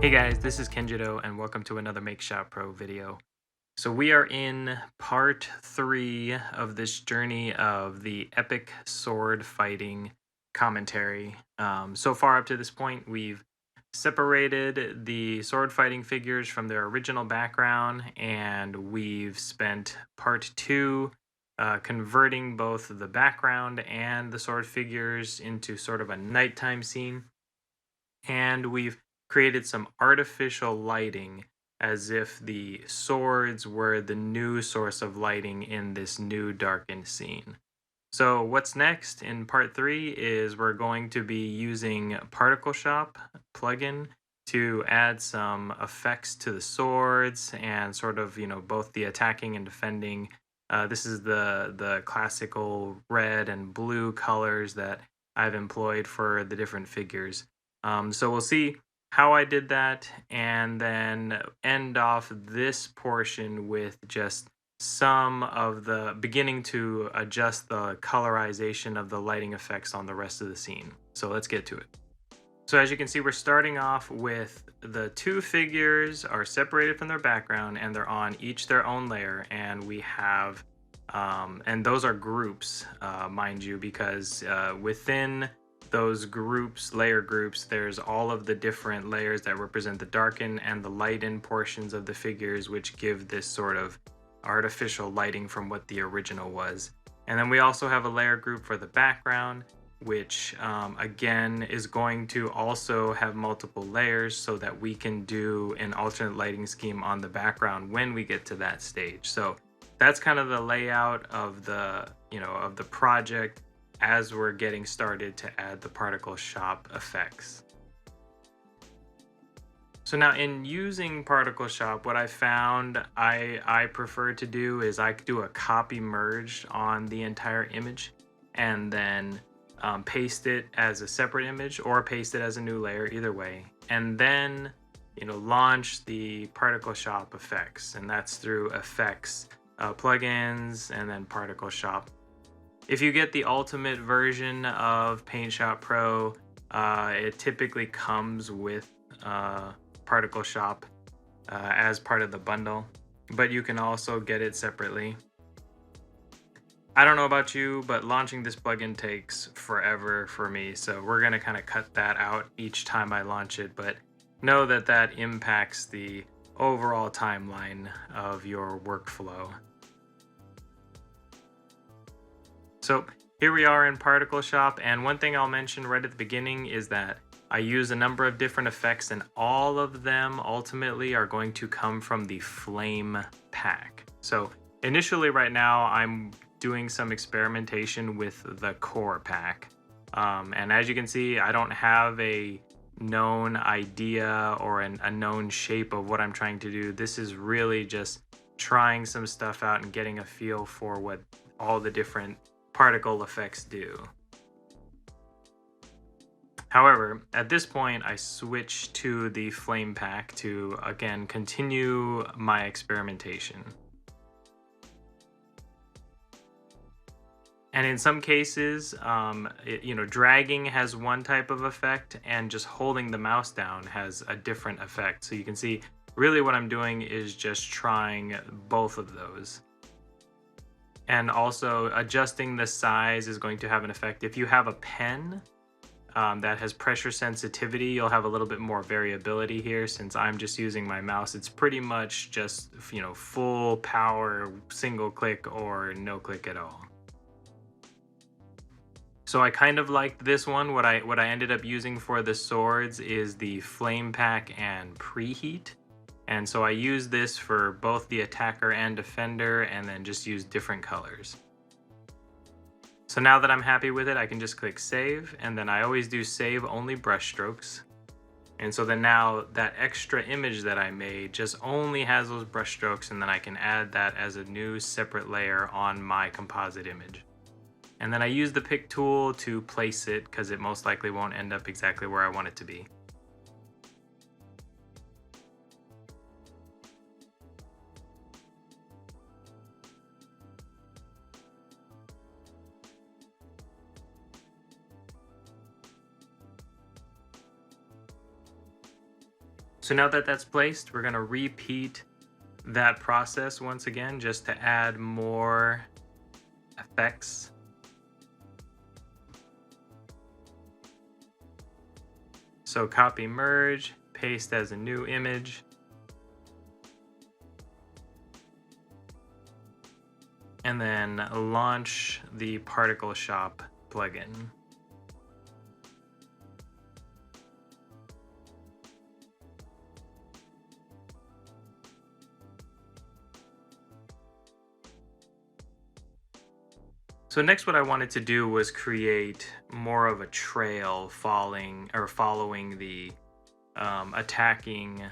Hey guys, this is Kenjito and welcome to another PaintShop Pro video. So we are in part 3 of this journey of the epic sword fighting commentary. So far up to this point, we've separated the sword fighting figures from their original background, and we've spent part 2 converting both the background and the sword figures into sort of a nighttime scene. And we've created some artificial lighting as if the swords were the new source of lighting in this new darkened scene. So what's next in part 3 is we're going to be using Particle Shop plugin to add some effects to the swords and sort of, both the attacking and defending. This is the classical red and blue colors that I've employed for the different figures. So we'll see how I did that and then end off this portion with just some of the beginning to adjust the colorization of the lighting effects on the rest of the scene. So let's get to it. So as you can see, we're starting off with the two figures are separated from their background and they're on each their own layer, and we have and those are groups, mind you, because within those groups, layer groups, there's all of the different layers that represent the darken and the lighten portions of the figures, which give this sort of artificial lighting from what the original was. And then we also have a layer group for the background, which again is going to also have multiple layers so that we can do an alternate lighting scheme on the background when we get to that stage. So that's kind of the layout of the of the project as we're getting started to add the Particle Shop effects. So now in using Particle Shop, what I found I prefer to do is I do a copy merge on the entire image and then paste it as a separate image or paste it as a new layer, either way. And then, launch the Particle Shop effects, and that's through effects, plugins, and then Particle Shop. If you get the ultimate version of PaintShop Pro, it typically comes with Particle Shop as part of the bundle, but you can also get it separately. I don't know about you, but launching this plugin takes forever for me, so we're going to kind of cut that out each time I launch it, but know that that impacts the overall timeline of your workflow. So here we are in Particle Shop, and one thing I'll mention right at the beginning is that I use a number of different effects, and all of them ultimately are going to come from the Flame pack. So initially right now I'm doing some experimentation with the core pack. And as you can see, I don't have a known idea or a known shape of what I'm trying to do. This is really just trying some stuff out and getting a feel for what all the different particle effects do. However, at this point, I switch to the Flame pack to, again, continue my experimentation. And in some cases, dragging has one type of effect, and just holding the mouse down has a different effect. So you can see, really what I'm doing is just trying both of those. And also adjusting the size is going to have an effect. If you have a pen that has pressure sensitivity, you'll have a little bit more variability here. Since I'm just using my mouse, it's pretty much just, full power, single click or no click at all. So I kind of liked this one. What I ended up using for the swords is the Flame pack and Preheat. And so I use this for both the attacker and defender, and then just use different colors. So now that I'm happy with it, I can just click save, and then I always do save only brush strokes. And so then now that extra image that I made just only has those brush strokes, and then I can add that as a new separate layer on my composite image. And then I use the pick tool to place it, because it most likely won't end up exactly where I want it to be. So now that that's placed, we're going to repeat that process once again just to add more effects. So copy, merge, paste as a new image. And then launch the Particle Shop plugin. So next what I wanted to do was create more of a trail following the attacking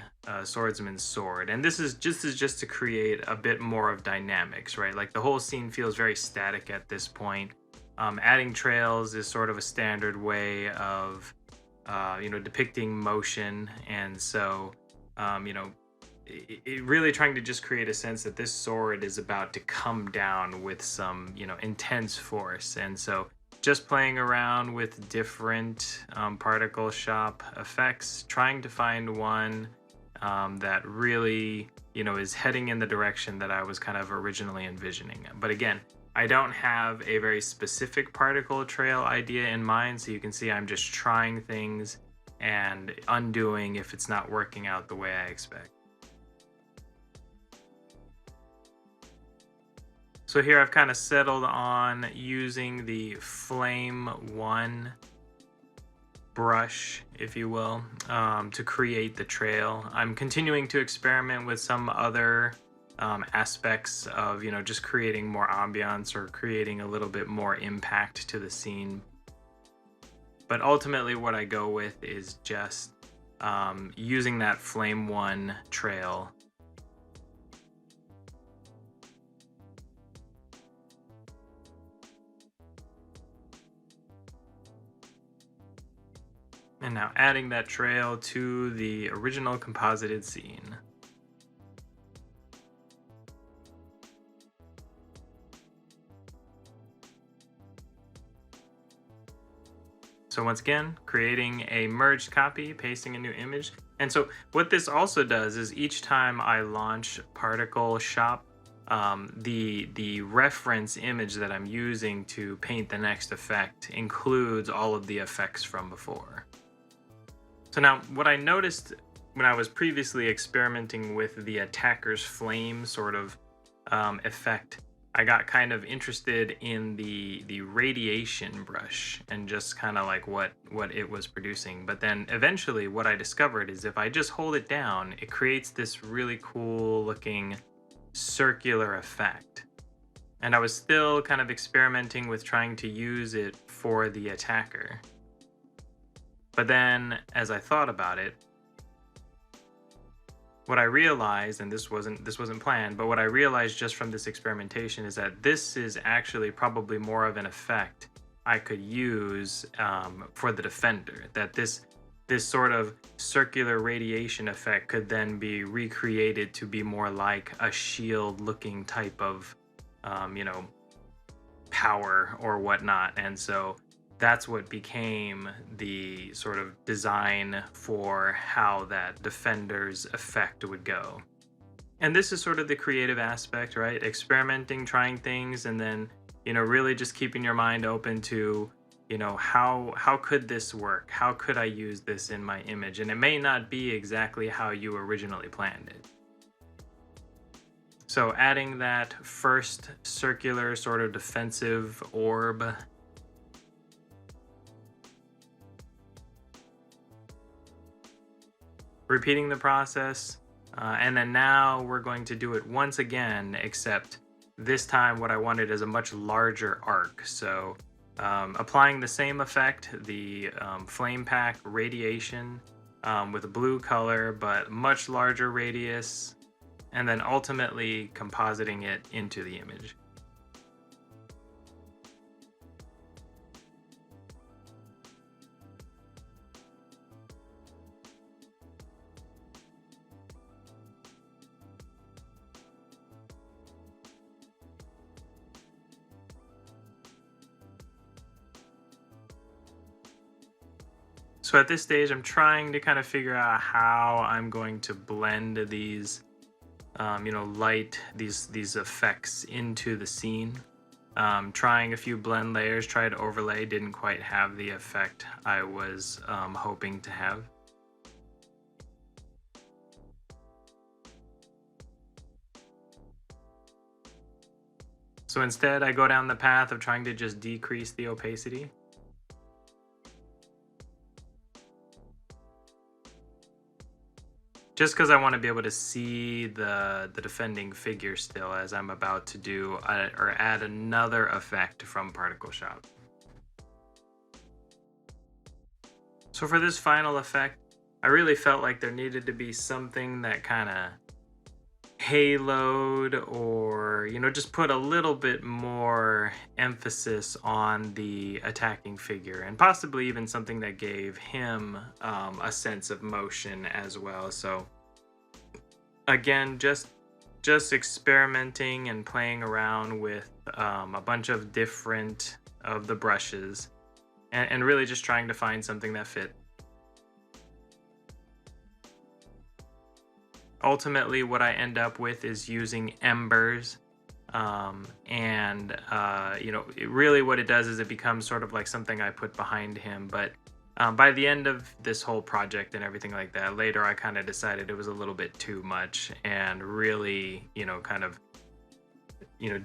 swordsman's sword. And this is just to create a bit more of dynamics, right? Like the whole scene feels very static at this point. Adding trails is sort of a standard way of depicting motion. And so it really trying to just create a sense that this sword is about to come down with some intense force. And so just playing around with different particle shop effects, trying to find one that really is heading in the direction that I was kind of originally envisioning. But again, I don't have a very specific particle trail idea in mind, so you can see I'm just trying things and undoing if it's not working out the way I expect. So here I've kind of settled on using the Flame 1 brush, if you will, to create the trail. I'm continuing to experiment with some other aspects of, just creating more ambiance or creating a little bit more impact to the scene. But ultimately what I go with is just using that Flame 1 trail. And now adding that trail to the original composited scene. So once again, creating a merged copy, pasting a new image. And so what this also does is each time I launch Particle Shop, the reference image that I'm using to paint the next effect includes all of the effects from before. So now what I noticed when I was previously experimenting with the attacker's flame sort of effect, I got kind of interested in the radiation brush and just kind of like what it was producing. But then eventually what I discovered is if I just hold it down, it creates this really cool looking circular effect. And I was still kind of experimenting with trying to use it for the attacker. But then as I thought about it, what I realized, and this wasn't planned, but what I realized just from this experimentation is that this is actually probably more of an effect I could use for the defender. That this sort of circular radiation effect could then be recreated to be more like a shield-looking type of, power or whatnot. And so that's what became the sort of design for how that defender's effect would go. And this is sort of the creative aspect, right? Experimenting, trying things, and then, really just keeping your mind open to, how could this work? How could I use this in my image? And it may not be exactly how you originally planned it. So adding that first circular sort of defensive orb, repeating the process, and then now we're going to do it once again, except this time what I wanted is a much larger arc. So applying the same effect, the flame pack radiation with a blue color, but much larger radius, and then ultimately compositing it into the image. So at this stage, I'm trying to kind of figure out how I'm going to blend these, light, these effects into the scene. Trying a few blend layers, tried overlay, didn't quite have the effect I was hoping to have. So instead, I go down the path of trying to just decrease the opacity. Just because I want to be able to see the defending figure still, as I'm about to do or add another effect from Particle Shop. So for this final effect, I really felt like there needed to be something that kind of haloed, or just put a little bit more emphasis on the attacking figure, and possibly even something that gave him a sense of motion as well. So again, just experimenting and playing around with a bunch of different of the brushes, and really just trying to find something that fit. Ultimately, what I end up with is using embers, really what it does is it becomes sort of like something I put behind him. But by the end of this whole project and everything like that, later I kind of decided it was a little bit too much, and really,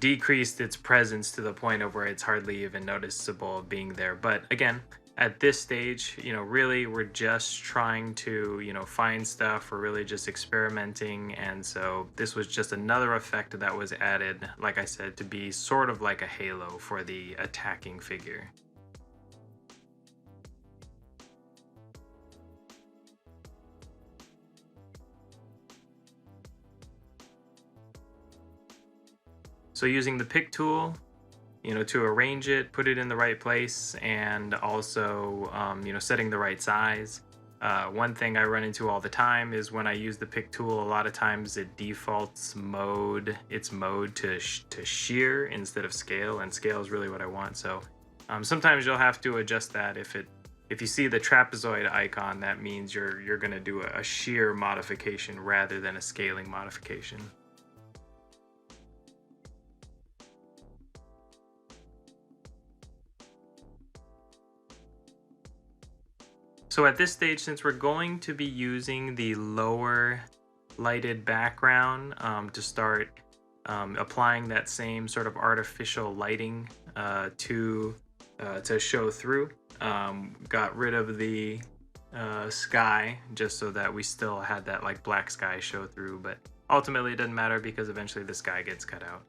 decreased its presence to the point of where it's hardly even noticeable being there. But again, at this stage, really we're just trying to, find stuff. We're really just experimenting. And so this was just another effect that was added, like I said, to be sort of like a halo for the attacking figure. So using the pick tool, to arrange it, put it in the right place, and also, setting the right size. One thing I run into all the time is when I use the pick tool, a lot of times it defaults its mode to shear instead of scale, and scale is really what I want. So sometimes you'll have to adjust that. If you see the trapezoid icon, that means you're going to do a shear modification rather than a scaling modification. So at this stage, since we're going to be using the lower lighted background to start applying that same sort of artificial lighting to show through, got rid of the sky just so that we still had that like black sky show through, but ultimately it doesn't matter because eventually the sky gets cut out.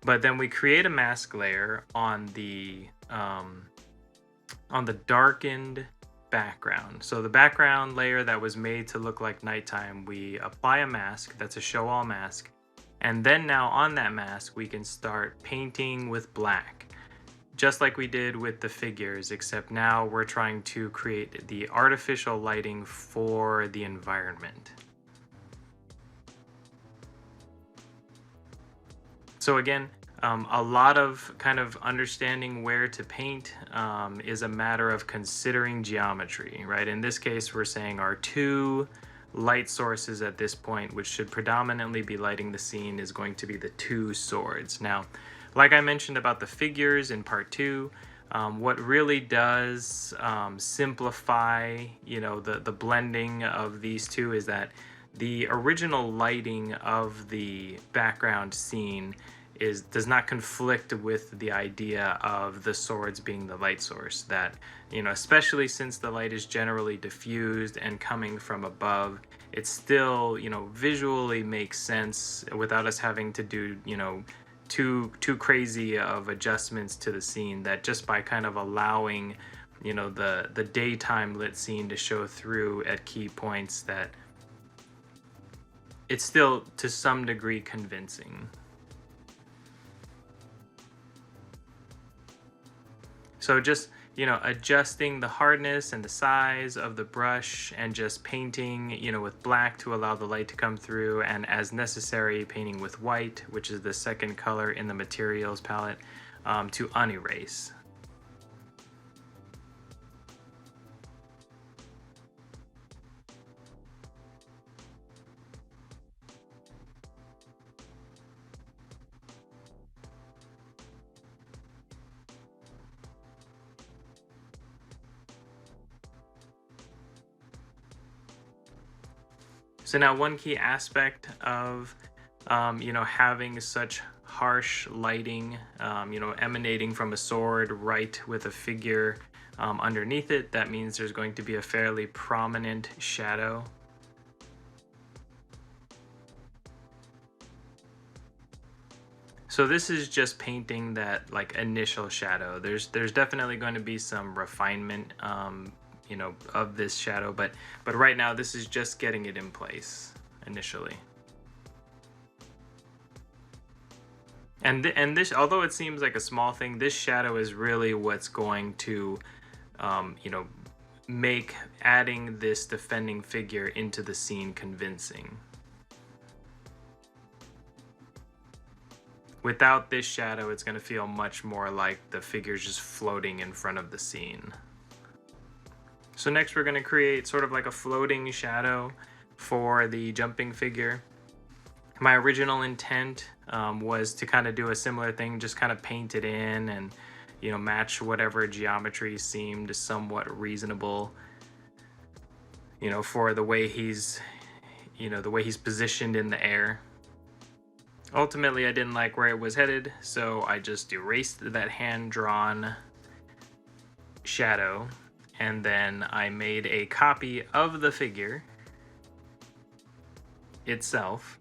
But then we create a mask layer on the darkened background. So the background layer that was made to look like nighttime, we apply a mask that's a show all mask. And then now on that mask, we can start painting with black, just like we did with the figures, except now we're trying to create the artificial lighting for the environment. So again, a lot of kind of understanding where to paint is a matter of considering geometry, right? In this case, we're saying our two light sources at this point, which should predominantly be lighting the scene, is going to be the two swords. Now, like I mentioned about the figures in part 2, what really does simplify, the blending of these two is that the original lighting of the background scene does not conflict with the idea of the swords being the light source. That, especially since the light is generally diffused and coming from above, it still, visually makes sense without us having to do, too crazy of adjustments to the scene, that just by kind of allowing, the daytime lit scene to show through at key points, that it's still to some degree convincing. So just, adjusting the hardness and the size of the brush, and just painting, with black to allow the light to come through, and as necessary, painting with white, which is the second color in the materials palette, to unerase. So now one key aspect of having such harsh lighting, emanating from a sword right with a figure underneath it, that means there's going to be a fairly prominent shadow. So this is just painting that like initial shadow. There's definitely going to be some refinement, of this shadow, but right now this is just getting it in place initially. And this, although it seems like a small thing, this shadow is really what's going to, make adding this defending figure into the scene convincing. Without this shadow, it's going to feel much more like the figure's just floating in front of the scene. So next we're going to create sort of like a floating shadow for the jumping figure. My original intent was to kind of do a similar thing, just kind of paint it in and match whatever geometry seemed somewhat reasonable, for the way he's positioned in the air. Ultimately, I didn't like where it was headed, so I just erased that hand-drawn shadow, and then I made a copy of the figure itself.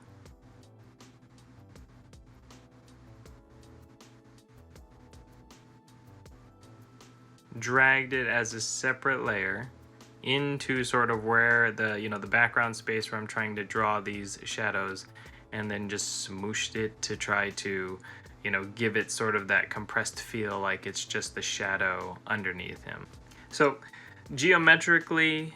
Dragged it as a separate layer into sort of where the background space where I'm trying to draw these shadows, and then just smooshed it to try to give it sort of that compressed feel, like it's just the shadow underneath him. So geometrically,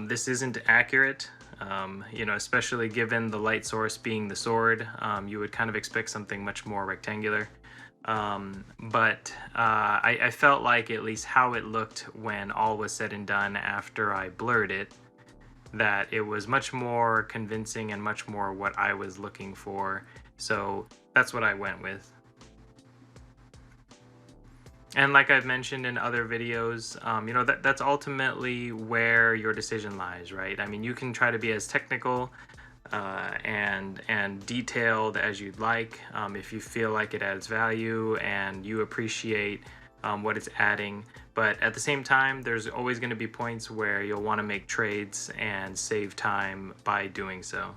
this isn't accurate, especially given the light source being the sword. You would kind of expect something much more rectangular. But I felt like at least how it looked when all was said and done after I blurred it, that it was much more convincing and much more what I was looking for. So that's what I went with. And like I've mentioned in other videos, that's ultimately where your decision lies, right? I mean, you can try to be as technical and detailed as you'd like, if you feel like it adds value and you appreciate what it's adding. But at the same time, there's always going to be points where you'll want to make trades and save time by doing so.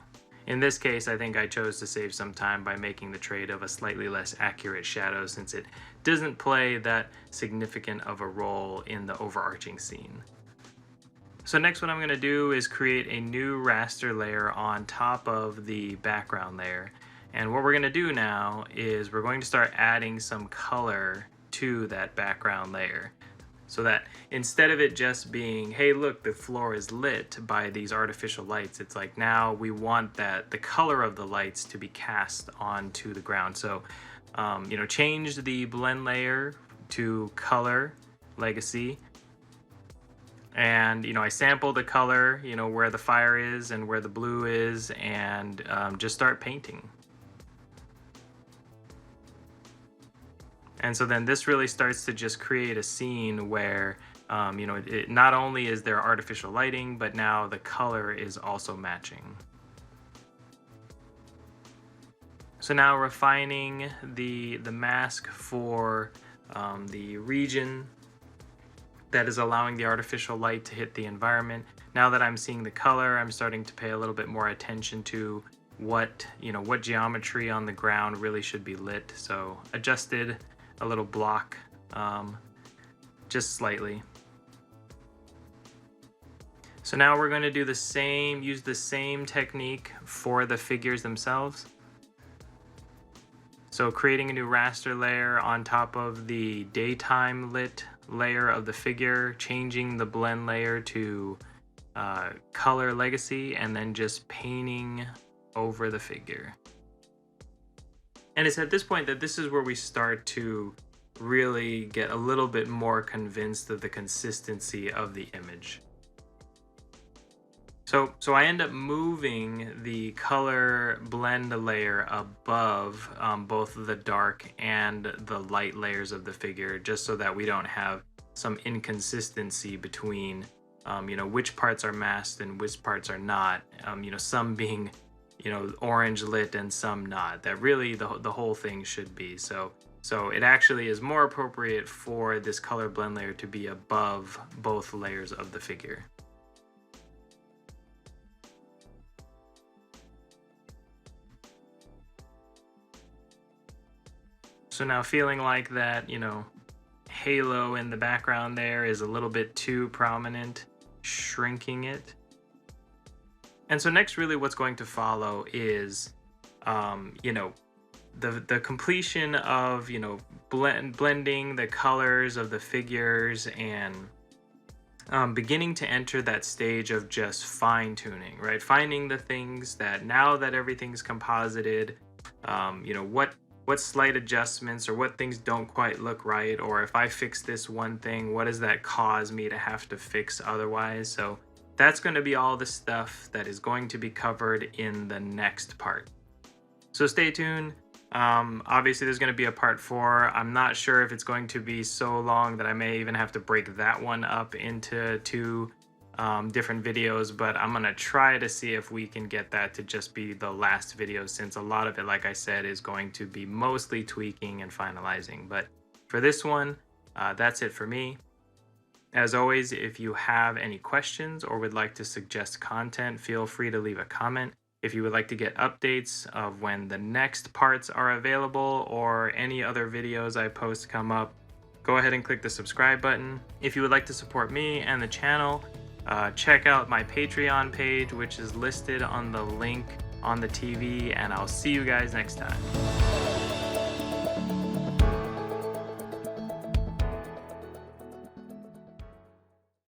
In this case, I think I chose to save some time by making the trade of a slightly less accurate shadow, since it doesn't play that significant of a role in the overarching scene. So next, what I'm going to do is create a new raster layer on top of the background layer. And what we're going to do now is we're going to start adding some color to that background layer, so that instead of it just being, hey, look, the floor is lit by these artificial lights, it's like now we want that the color of the lights to be cast onto the ground. So, change the blend layer to color legacy. And, I sample the color, where the fire is and where the blue is, and just start painting. And so then this really starts to just create a scene where, it not only is there artificial lighting, but now the color is also matching. So now refining the mask for the region that is allowing the artificial light to hit the environment. Now that I'm seeing the color, I'm starting to pay a little bit more attention to what geometry on the ground really should be lit. So adjusted a little block, just slightly. So now we're going to do use the same technique for the figures themselves. So creating a new raster layer on top of the daytime lit layer of the figure, changing the blend layer to color legacy, and then just painting over the figure. And it's at this point that this is where we start to really get a little bit more convinced of the consistency of the image. So I end up moving the color blend layer above both the dark and the light layers of the figure, just so that we don't have some inconsistency between which parts are masked and which parts are not, some being, orange lit and some not. That really the whole thing should be. So it actually is more appropriate for this color blend layer to be above both layers of the figure. So now feeling like that, halo in the background there is a little bit too prominent, shrinking it. And so next, really what's going to follow is, the completion of, blending the colors of the figures and beginning to enter that stage of just fine tuning, right? Finding the things that now that everything's composited, what slight adjustments or what things don't quite look right, or if I fix this one thing, what does that cause me to have to fix otherwise? So that's going to be all the stuff that is going to be covered in the next part. So stay tuned. Obviously there's going to be a part 4. I'm not sure if it's going to be so long that I may even have to break that one up into 2 different videos, but I'm going to try to see if we can get that to just be the last video, since a lot of it, like I said, is going to be mostly tweaking and finalizing. But for this one, that's it for me. As always, if you have any questions or would like to suggest content, feel free to leave a comment. If you would like to get updates of when the next parts are available or any other videos I post come up, go ahead and click the subscribe button. If you would like to support me and the channel, check out my Patreon page, which is listed on the link on the TV, and I'll see you guys next time.